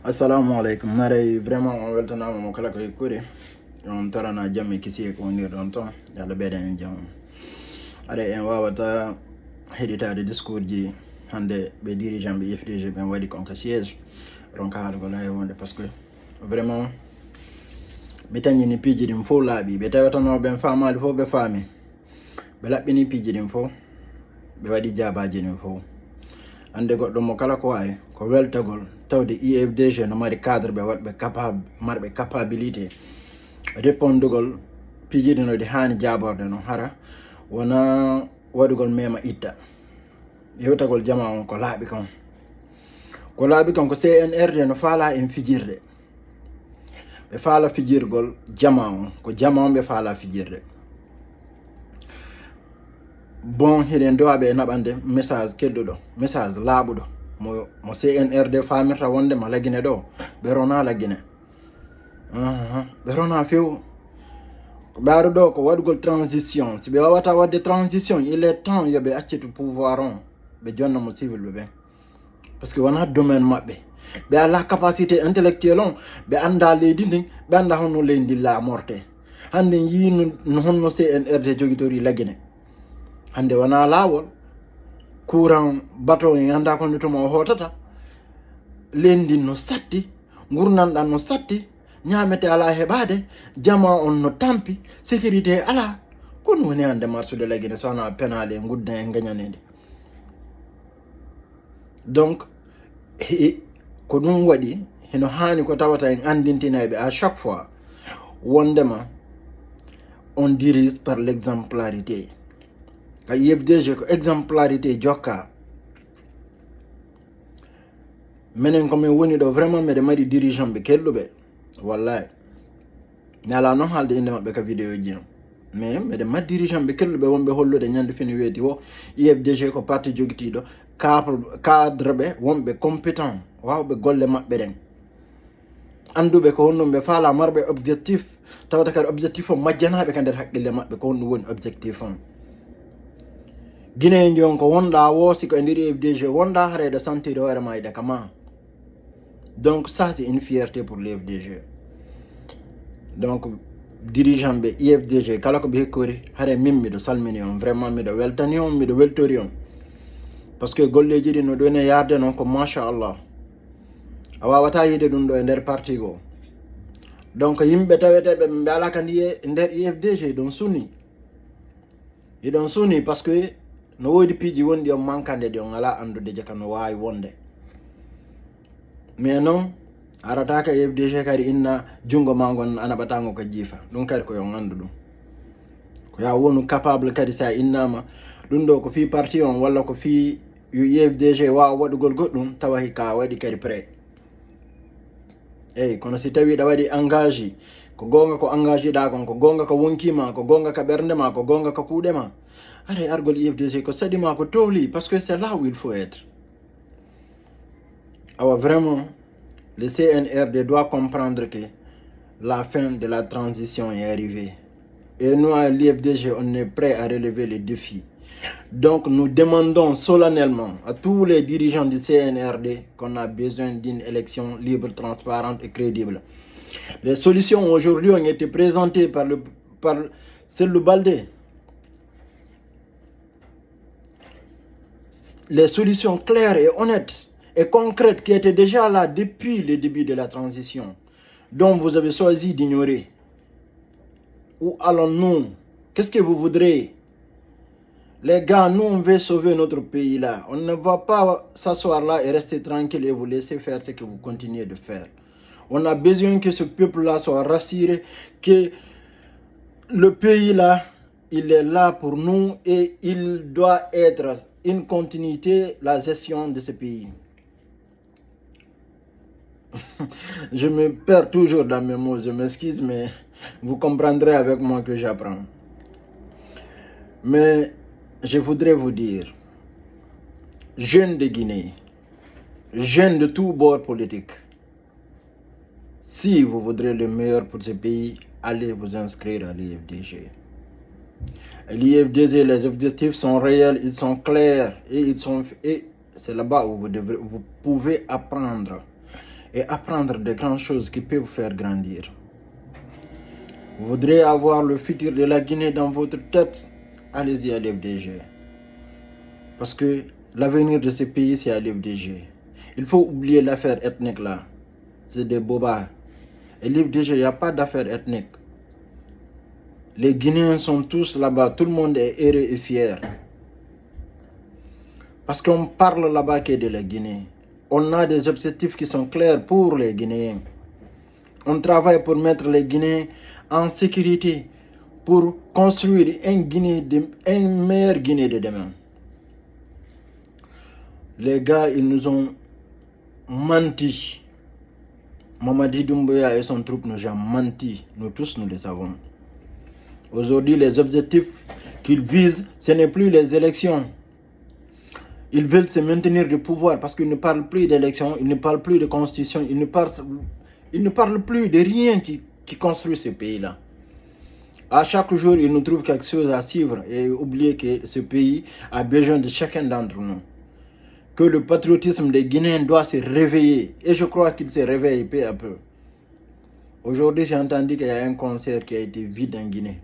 Assalamu alaikum. Nare vraiment on weltana mo kala ko kuri. On tarana jamme kisi ko wonir don ton yalla bede en jam. Ade en wawata heditade discours ji hande be dirigeant be FDG ben wadi kon ka siège ron ka hal ko lay wonde parce que vraiment mi tanni ni piji dim fo laabi be tawatano ben faamaali fo be faami be labbini piji dim fo be wadi jabaaji dim fo ande goddo mo kala ko ay ko weltagol tawde IFDG no mari cadre be wadbe capable marbe capabilité répondugol pijidi no de hani jaborde no hara wona wadugol mema itta yewtagol jama on ko laabi kon ko CNRD no faala en fijirde be faala fijirgol jama on ko jama on be faala fijirde bon heden do abe nabande message keddudo message laabudo mo CNRD famirta wonde ma lagine do be rona lagine be rona few baaru do ko wadugol transition si be wawata wadde transition il est temps yobe accetu pouvoir on be jonna mo civil be parce que wona domaine mabbe be ala capacité intellectuelle on be anda leydi ndin be anda honno leydi la morte hande yinu no honno CNRD jogitori lagine hande wona lawol courant bateau en anda ko to mo hotata lendi no satti gurnandan no satti nyamete ala hebade jama on no tampi sécurité ala kon woni ande marsu de lagine sona penale ngudde en gagnanede donc ko dum wadi hino hani ko tawata en andintinaybe à chaque fois wondema on dirige par l'exemplarité ka IFDG ko exemplarité jokka menen ko men woni do vraiment me de mari dirigeant be kellube wallahi nala non halde inde mabbe ka vidéo ji mais me de mari dirigeant be kellube wonbe hollude nyande fini weti wo IFDG ko parti jogitido cadre be wonbe compétent wawbe golle mabbe den andube ko honno be faala marbe objectif tawata kar objectif o majjanabe ka der hakkille mabbe ko honno woni objectif on Guinée njon ko wonda wosi ko ndiri FDG wonda harede santide hoore mayde kama. Donc ça c'est une fierté pour le FDG. Donc dirigeant be IFDG kala ko be kori hare mimmi do salmini on vraiment mi do weltani on mi do weltori on parce que golleji di no done yarde non ko machallah awawata yide dum do e der parti go donc yimbe tawete be mbala kan die der IFDG don suni e don suni parce que no wodi piji wondi on mankande de on ala andude je kan wawi wonde mais non arata ka FDG kari inna jungo mangon anabatango ko jifa dum kari ko yon andu dum ko ya wonu capable kadi sa innama dum do ko fi parti on walla ko fi FDG wa wadugol goddum tawahi ka wadi kadi prêt kono si tawi da wadi engagé ko gonga ko engagé da gon ko gonga ko wonkima ko gonga ka bernde ma ko gonga ka kuude ma allez argol IFDG ko sadima ko towli parce que c'est là où il faut être alors vraiment le CNRD doit comprendre que la fin de la transition est arrivée et nous à l'IFDG on est prêt à relever les défis. Donc nous demandons solennellement à tous les dirigeants du CNRD qu'on a besoin d'une élection libre, transparente et crédible. Les solutions aujourd'hui ont été présentées par Cellou Baldé. Les solutions claires et honnêtes et concrètes qui étaient déjà là depuis le début de la transition, dont vous avez choisi d'ignorer. Où allons-nous? Qu'est-ce que vous voudrez? Les gars, nous on veut sauver notre pays là. On ne va pas s'asseoir là et rester tranquille et vous laisser faire ce que vous continuez de faire. On a besoin que ce peuple là soit rassuré que le pays là, il est là pour nous et il doit être une continuité, la gestion de ce pays. Je me perds toujours dans mes mots, je m'excuse, mais vous comprendrez avec moi que j'apprends. Mais je voudrais vous dire, jeunes de Guinée, jeunes de tous bords politiques, si vous voudrez le meilleur pour ce pays, allez vous inscrire à l'IFDG. L'IFDG, les objectifs sont réels, ils sont clairs et c'est là-bas où vous pouvez apprendre. et apprendre de grandes choses qui peuvent vous faire grandir. Vous voudrez avoir le futur de la Guinée dans votre tête? Allez-y à l'FDG. Parce que l'avenir de ce pays, c'est à l'FDG. Il faut oublier l'affaire ethnique là. C'est des bobards. Et l'FDG, il n'y a pas d'affaire ethnique. Les Guinéens sont tous là-bas. Tout le monde est heureux et fier. Parce qu'on parle là-bas que de la Guinée. On a des objectifs qui sont clairs pour les Guinéens. On travaille pour mettre les Guinéens en sécurité, pour construire une meilleure Guinée de demain. Les gars, ils nous ont menti. Mamadi Doumbouya et son troupe nous ont menti. Nous tous, nous le savons. Aujourd'hui, les objectifs qu'ils visent, ce n'est plus les élections. Ils veulent se maintenir du pouvoir parce qu'ils ne parlent plus d'élections, ils ne parlent plus de constitution, ils ne parlent plus de rien qui construit ce pays-là. À chaque jour, ils nous trouvent quelque chose à suivre et oublier que ce pays a besoin de chacun d'entre nous. Que le patriotisme des Guinéens doit se réveiller. Et je crois qu'il se réveille peu à peu. Aujourd'hui, j'ai entendu qu'il y a un concert qui a été vide en Guinée.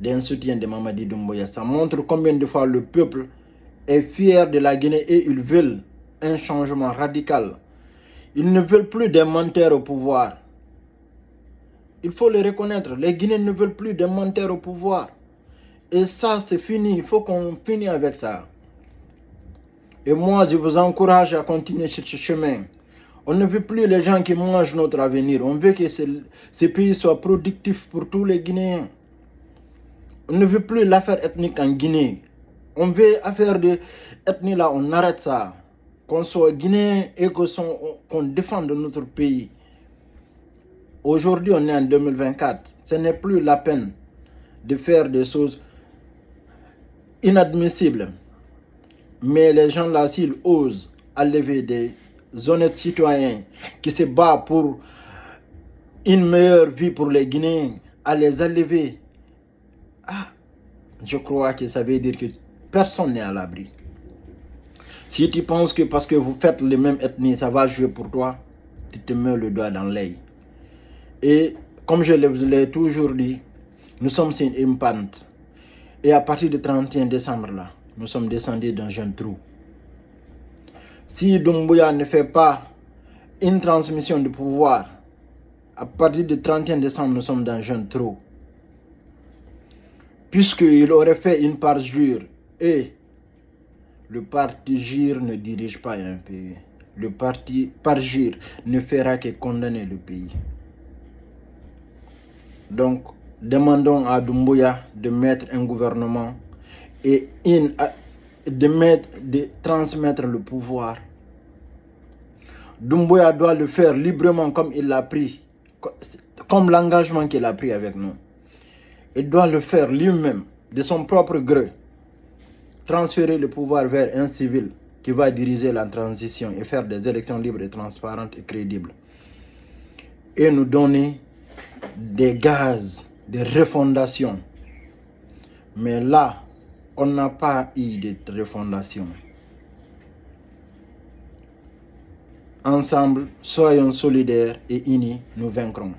D'un soutien de Mamadi Doumbouya. Ça montre combien de fois le peuple est fier de la Guinée et ils veulent un changement radical. Ils ne veulent plus des menteurs au pouvoir. Il faut le reconnaître. Les Guinéens ne veulent plus des menteurs au pouvoir. Et ça, c'est fini. Il faut qu'on finisse avec ça. Et moi, je vous encourage à continuer sur ce chemin. On ne veut plus les gens qui mangent notre avenir. On veut que ce pays soit productif pour tous les Guinéens. On ne veut plus l'affaire ethnique en Guinée. On veut affaire de ethnie là, on arrête ça. Qu'on soit Guinéen et qu'on défende notre pays. Aujourd'hui, on est en 2024. Ce n'est plus la peine de faire des choses inadmissibles. Mais les gens là, s'ils osent enlever des honnêtes citoyens qui se battent pour une meilleure vie pour les Guinéens, à les enlever, je crois que ça veut dire que personne n'est à l'abri. Si tu penses que parce que vous faites les mêmes ethnies, ça va jouer pour toi, tu te mets le doigt dans l'œil. Et comme je l'ai toujours dit, nous sommes sur une pente. Et à partir du 31 décembre, là, nous sommes descendus dans un trou. Si Doumbouya ne fait pas une transmission de pouvoir, à partir du 31 décembre, nous sommes dans un trou. Puisqu'il aurait fait une parjure et le parjure ne dirige pas un pays. Le parjure ne fera que condamner le pays. Donc, demandons à Doumbouya de mettre un gouvernement et de transmettre le pouvoir. Doumbouya doit le faire librement comme il l'a pris, comme l'engagement qu'il a pris avec nous. Il doit le faire lui-même, de son propre gré. Transférer le pouvoir vers un civil qui va diriger la transition et faire des élections libres et transparentes et crédibles. Et nous donner des gaz de refondation. Mais là, on n'a pas eu de refondation. Ensemble, soyons solidaires et unis, nous vaincrons.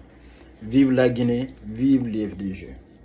Vive la Guinée, vive l'IFDG.